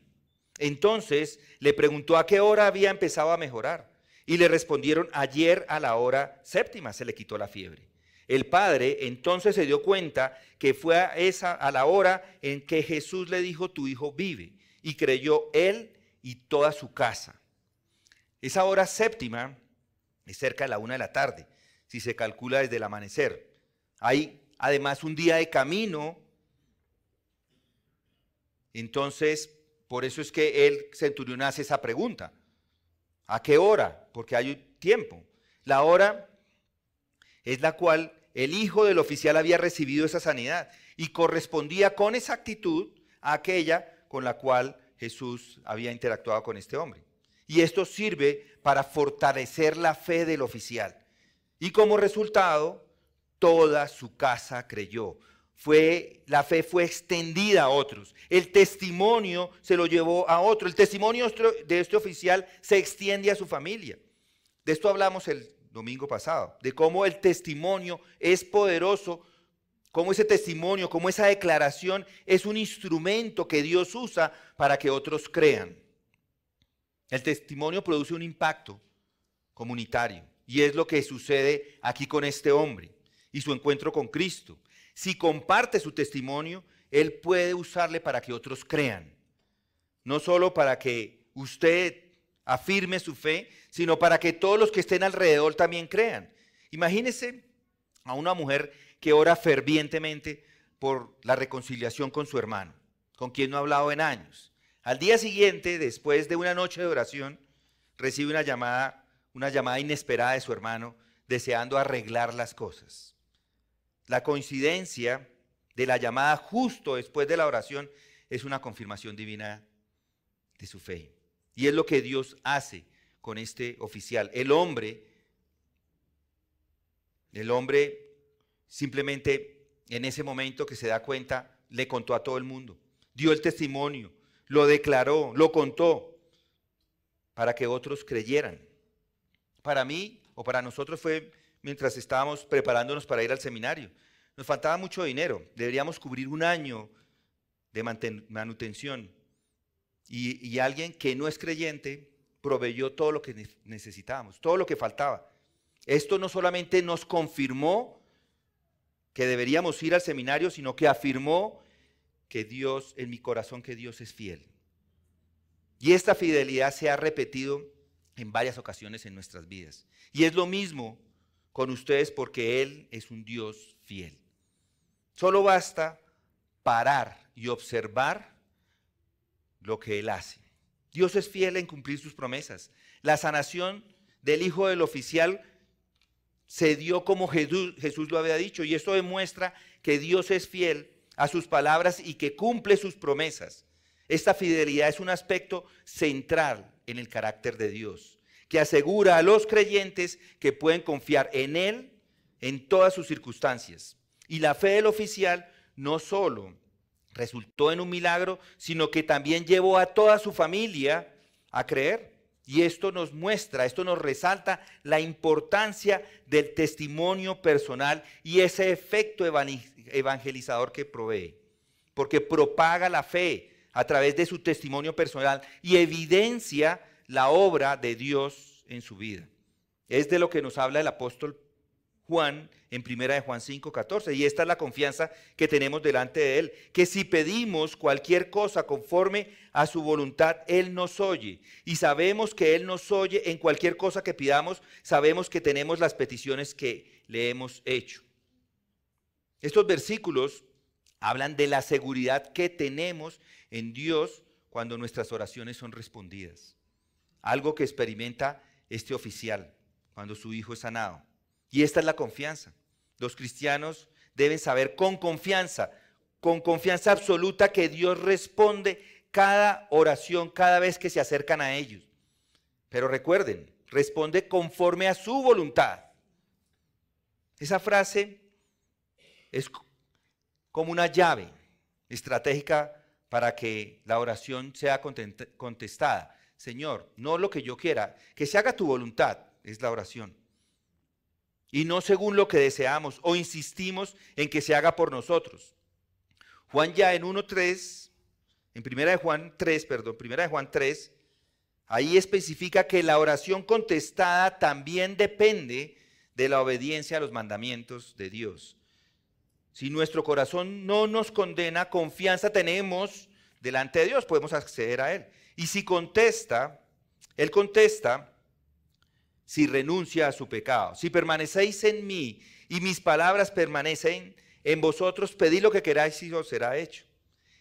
Entonces le preguntó a qué hora había empezado a mejorar. Y le respondieron, ayer a la hora séptima se le quitó la fiebre. El padre entonces se dio cuenta que fue a la hora en que Jesús le dijo, tu hijo vive. Y creyó él y toda su casa. Esa hora séptima es cerca de la 1 de la tarde, si se calcula desde el amanecer. Hay además un día de camino. Entonces, por eso es que el centurión hace esa pregunta. ¿A qué hora? Porque hay tiempo. La hora es la cual el hijo del oficial había recibido esa sanidad y correspondía con exactitud a aquella con la cual Jesús había interactuado con este hombre. Y esto sirve para fortalecer la fe del oficial. Y como resultado, toda su casa creyó. la fe fue extendida a otros. El testimonio se lo llevó a otro. El testimonio de este oficial se extiende a su familia. De esto hablamos el domingo pasado, de cómo el testimonio es poderoso, cómo ese testimonio, cómo esa declaración es un instrumento que Dios usa para que otros crean. El testimonio produce un impacto comunitario y es lo que sucede aquí con este hombre y su encuentro con Cristo. Si comparte su testimonio, él puede usarle para que otros crean. No solo para que usted afirme su fe, sino para que todos los que estén alrededor también crean. Imagínese a una mujer que ora fervientemente por la reconciliación con su hermano, con quien no ha hablado en años. Al día siguiente, después de una noche de oración, recibe una llamada inesperada de su hermano, deseando arreglar las cosas. La coincidencia de la llamada justo después de la oración es una confirmación divina de su fe. Y es lo que Dios hace con este oficial. El hombre simplemente en ese momento que se da cuenta, le contó a todo el mundo. Dio el testimonio, lo declaró, lo contó para que otros creyeran. Para mí o para nosotros fue mientras estábamos preparándonos para ir al seminario. Nos faltaba mucho dinero, deberíamos cubrir un año de manutención y alguien que no es creyente proveyó todo lo que necesitábamos, todo lo que faltaba. Esto no solamente nos confirmó que deberíamos ir al seminario, sino que afirmó que Dios, en mi corazón, que Dios es fiel. Y esta fidelidad se ha repetido en varias ocasiones en nuestras vidas. Y es lo mismo con ustedes porque Él es un Dios fiel. Solo basta parar y observar lo que Él hace. Dios es fiel en cumplir sus promesas. La sanación del hijo del oficial se dio como Jesús lo había dicho, y esto demuestra que Dios es fiel a sus palabras y que cumple sus promesas. Esta fidelidad es un aspecto central en el carácter de Dios, que asegura a los creyentes que pueden confiar en Él en todas sus circunstancias. Y la fe del oficial no solo resultó en un milagro, sino que también llevó a toda su familia a creer. Y esto nos muestra, esto nos resalta la importancia del testimonio personal y ese efecto evangelizador que provee, porque propaga la fe a través de su testimonio personal y evidencia la obra de Dios en su vida. Es de lo que nos habla el apóstol Juan en 1 de Juan 5:14, y esta es la confianza que tenemos delante de Él, que si pedimos cualquier cosa conforme a su voluntad, Él nos oye, y sabemos que Él nos oye en cualquier cosa que pidamos, sabemos que tenemos las peticiones que le hemos hecho. Estos versículos hablan de la seguridad que tenemos en Dios cuando nuestras oraciones son respondidas, algo que experimenta este oficial cuando su hijo es sanado. Y esta es la confianza. Los cristianos deben saber con confianza absoluta que Dios responde cada oración cada vez que se acercan a ellos. Pero recuerden, responde conforme a su voluntad. Esa frase es como una llave estratégica para que la oración sea contestada. Señor, no lo que yo quiera, que se haga tu voluntad, es la oración. Y no según lo que deseamos o insistimos en que se haga por nosotros. Juan ya en 1:3, en 1 de Juan 3, ahí especifica que la oración contestada también depende de la obediencia a los mandamientos de Dios. Si nuestro corazón no nos condena, confianza tenemos delante de Dios, podemos acceder a Él. Y si Él contesta, si renuncia a su pecado. Si permanecéis en mí y mis palabras permanecen en vosotros, pedid lo que queráis y os será hecho.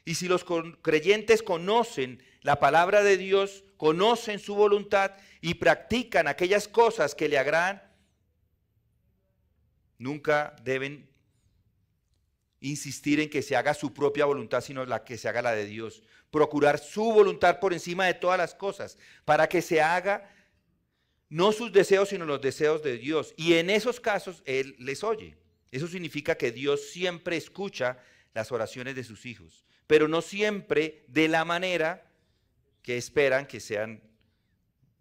Y si los creyentes conocen la palabra de Dios, conocen su voluntad y practican aquellas cosas que le agradan, nunca deben insistir en que se haga su propia voluntad, sino que se haga la de Dios. Procurar su voluntad por encima de todas las cosas, para que se haga no sus deseos, sino los deseos de Dios. Y en esos casos Él les oye. Eso significa que Dios siempre escucha las oraciones de sus hijos, pero no siempre de la manera que esperan que sean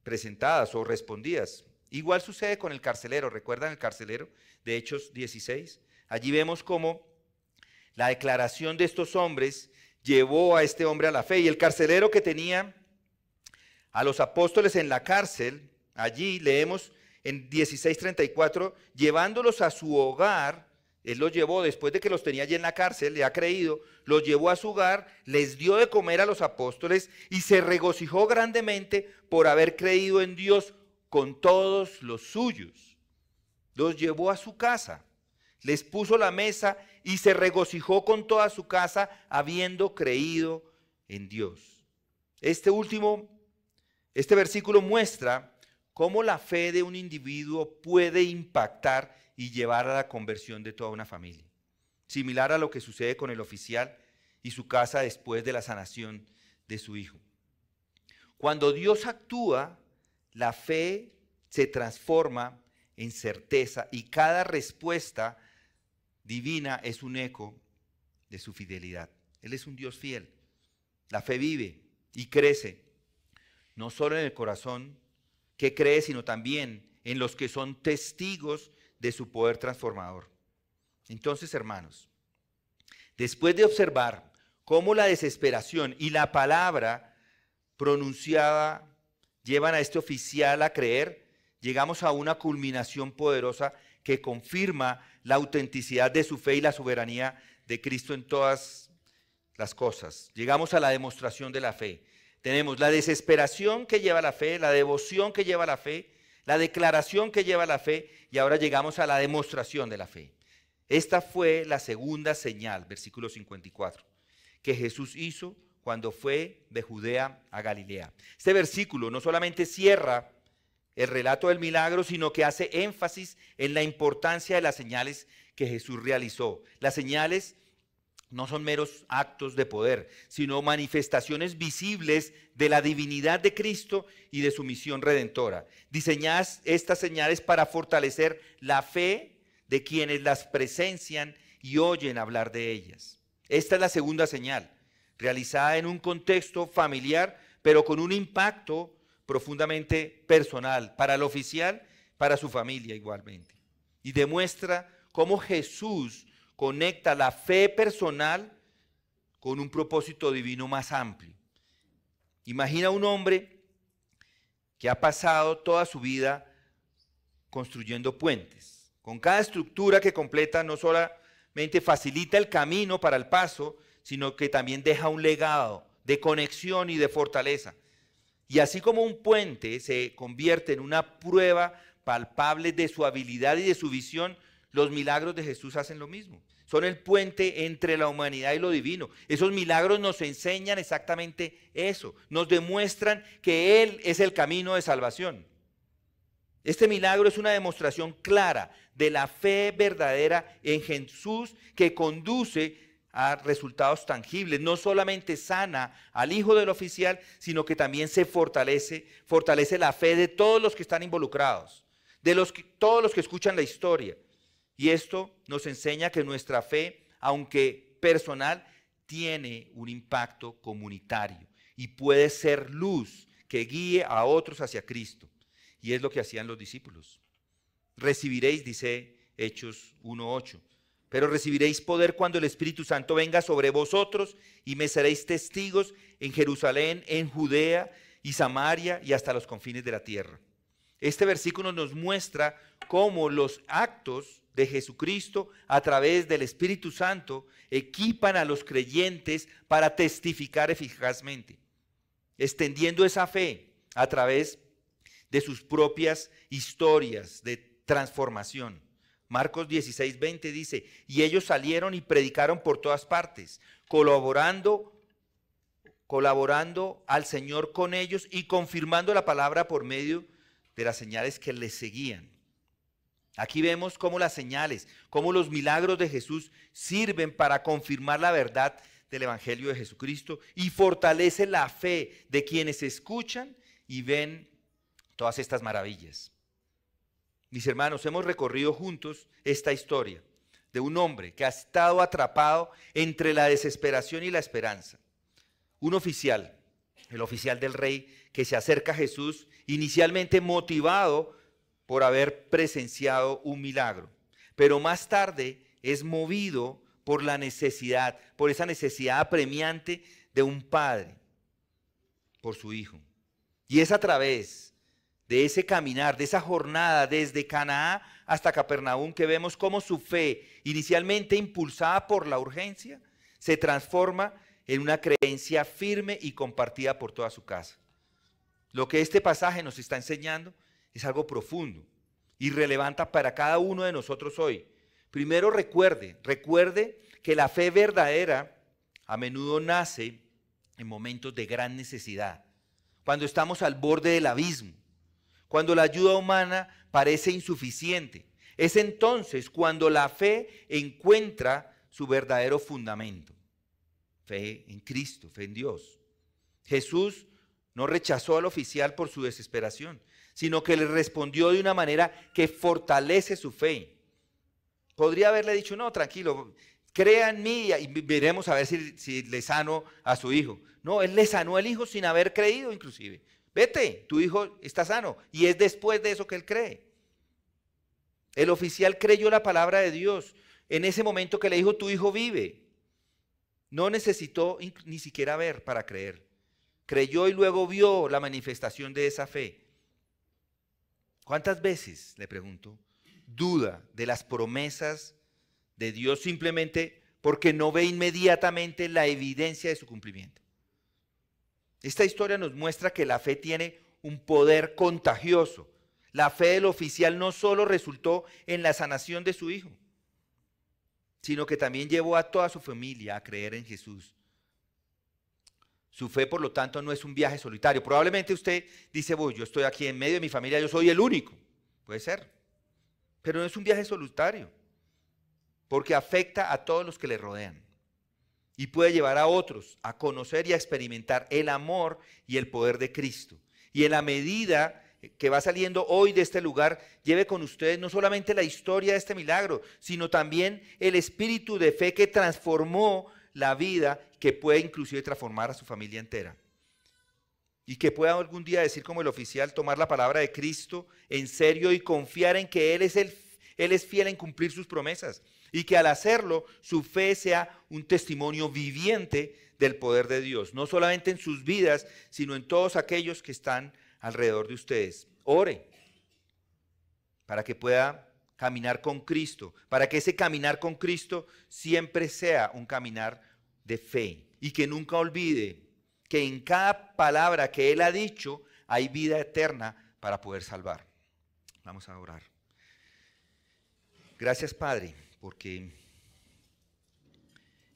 presentadas o respondidas. Igual sucede con el carcelero. ¿Recuerdan el carcelero de Hechos 16? Allí vemos cómo la declaración de estos hombres llevó a este hombre a la fe. Y el carcelero que tenía a los apóstoles en la cárcel, allí leemos en 16:34, llevándolos a su hogar. Él los llevó, después de que los tenía allí en la cárcel, le ha creído, los llevó a su hogar, les dio de comer a los apóstoles y se regocijó grandemente por haber creído en Dios con todos los suyos. Los llevó a su casa, les puso la mesa y se regocijó con toda su casa habiendo creído en Dios. Este versículo muestra cómo la fe de un individuo puede impactar y llevar a la conversión de toda una familia. Similar a lo que sucede con el oficial y su casa después de la sanación de su hijo. Cuando Dios actúa, la fe se transforma en certeza y cada respuesta divina es un eco de su fidelidad. Él es un Dios fiel. La fe vive y crece, no solo en el corazón que cree, sino también en los que son testigos de su poder transformador. Entonces, hermanos, después de observar cómo la desesperación y la palabra pronunciada llevan a este oficial a creer, llegamos a una culminación poderosa que confirma la autenticidad de su fe y la soberanía de Cristo en todas las cosas. Llegamos a la demostración de la fe. Tenemos la desesperación que lleva la fe, la devoción que lleva la fe, la declaración que lleva la fe, y ahora llegamos a la demostración de la fe. Esta fue la segunda señal, versículo 54, que Jesús hizo cuando fue de Judea a Galilea. Este versículo no solamente cierra el relato del milagro, sino que hace énfasis en la importancia de las señales que Jesús realizó. Las señales no son meros actos de poder, sino manifestaciones visibles de la divinidad de Cristo y de su misión redentora. Diseñadas estas señales para fortalecer la fe de quienes las presencian y oyen hablar de ellas. Esta es la segunda señal, realizada en un contexto familiar, pero con un impacto profundamente personal, para el oficial, para su familia igualmente. Y demuestra cómo Jesús conecta la fe personal con un propósito divino más amplio. Imagina un hombre que ha pasado toda su vida construyendo puentes. Con cada estructura que completa no solamente facilita el camino para el paso, sino que también deja un legado de conexión y de fortaleza. Y así como un puente se convierte en una prueba palpable de su habilidad y de su visión, los milagros de Jesús hacen lo mismo. Son el puente entre la humanidad y lo divino. Esos milagros nos enseñan exactamente eso. Nos demuestran que Él es el camino de salvación. Este milagro es una demostración clara de la fe verdadera en Jesús que conduce a resultados tangibles. No solamente sana al hijo del oficial, sino que también se fortalece la fe de todos los que están involucrados, todos los que escuchan la historia. Y esto nos enseña que nuestra fe, aunque personal, tiene un impacto comunitario y puede ser luz que guíe a otros hacia Cristo. Y es lo que hacían los discípulos. Recibiréis, dice Hechos 1:8, pero recibiréis poder cuando el Espíritu Santo venga sobre vosotros y me seréis testigos en Jerusalén, en Judea y Samaria y hasta los confines de la tierra. Este versículo nos muestra cómo los actos de Jesucristo a través del Espíritu Santo equipan a los creyentes para testificar eficazmente, extendiendo esa fe a través de sus propias historias de transformación. Marcos 16:20 dice, y ellos salieron y predicaron por todas partes, colaborando al Señor con ellos y confirmando la palabra por medio de las señales que les seguían. Aquí vemos cómo las señales, cómo los milagros de Jesús sirven para confirmar la verdad del Evangelio de Jesucristo y fortalece la fe de quienes escuchan y ven todas estas maravillas. Mis hermanos, hemos recorrido juntos esta historia. de un hombre que ha estado atrapado entre la desesperación y la esperanza. Un oficial, el oficial del rey, que se acerca a Jesús, inicialmente motivado por haber presenciado un milagro, pero más tarde es movido por la necesidad, por esa necesidad apremiante de un padre por su hijo. Y es a través de ese caminar, de esa jornada desde Canaán hasta Capernaum que vemos cómo su fe, inicialmente impulsada por la urgencia, se transforma en una creencia firme y compartida por toda su casa. Lo que este pasaje nos está enseñando es algo profundo y relevante para cada uno de nosotros hoy. Primero recuerde que la fe verdadera a menudo nace en momentos de gran necesidad, cuando estamos al borde del abismo, cuando la ayuda humana parece insuficiente. Es entonces cuando la fe encuentra su verdadero fundamento. Fe en Cristo, fe en Dios. Jesús no rechazó al oficial por su desesperación, sino que le respondió de una manera que fortalece su fe. Podría haberle dicho, no, tranquilo, crea en mí y veremos a ver si le sano a su hijo. No, él le sanó al hijo sin haber creído inclusive. Vete, tu hijo está sano. Y es después de eso que él cree. El oficial creyó la palabra de Dios en ese momento que le dijo, tu hijo vive. No necesitó ni siquiera ver para creer. Creyó y luego vio la manifestación de esa fe. ¿Cuántas veces, le pregunto, duda de las promesas de Dios simplemente porque no ve inmediatamente la evidencia de su cumplimiento? Esta historia nos muestra que la fe tiene un poder contagioso. La fe del oficial no solo resultó en la sanación de su hijo, sino que también llevó a toda su familia a creer en Jesús. Su fe, por lo tanto, no es un viaje solitario. Probablemente usted dice, yo estoy aquí en medio de mi familia, yo soy el único. Puede ser. Pero no es un viaje solitario, porque afecta a todos los que le rodean. Y puede llevar a otros a conocer y a experimentar el amor y el poder de Cristo. Y en la medida que va saliendo hoy de este lugar, lleve con ustedes no solamente la historia de este milagro, sino también el espíritu de fe que transformó la vida, que puede inclusive transformar a su familia entera. Y que pueda algún día decir como el oficial, tomar la palabra de Cristo en serio y confiar en que Él es fiel en cumplir sus promesas. Y que al hacerlo, su fe sea un testimonio viviente del poder de Dios. No solamente en sus vidas, sino en todos aquellos que están alrededor de ustedes. Ore para que pueda caminar con Cristo, para que ese caminar con Cristo siempre sea un caminar de fe y que nunca olvide que en cada palabra que Él ha dicho hay vida eterna para poder salvar. Vamos a orar. Gracias, Padre, porque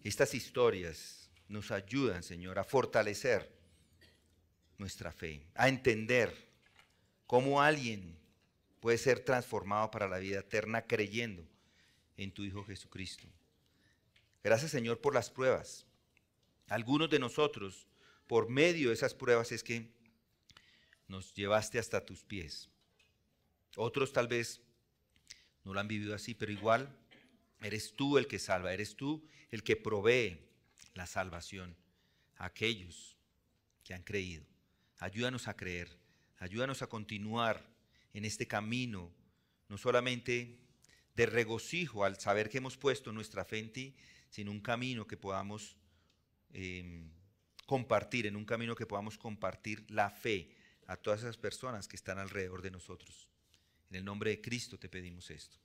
estas historias nos ayudan, Señor, a fortalecer nuestra fe, a entender cómo alguien puede ser transformado para la vida eterna creyendo en tu Hijo Jesucristo. Gracias, Señor, por las pruebas. Algunos de nosotros, por medio de esas pruebas, es que nos llevaste hasta tus pies. Otros tal vez no lo han vivido así, pero igual eres tú el que salva, eres tú el que provee la salvación a aquellos que han creído. Ayúdanos a creer, ayúdanos a continuar en este camino, no solamente de regocijo al saber que hemos puesto nuestra fe en ti, sino un camino que podamos compartir, en un camino que podamos compartir la fe a todas esas personas que están alrededor de nosotros. En el nombre de Cristo te pedimos esto.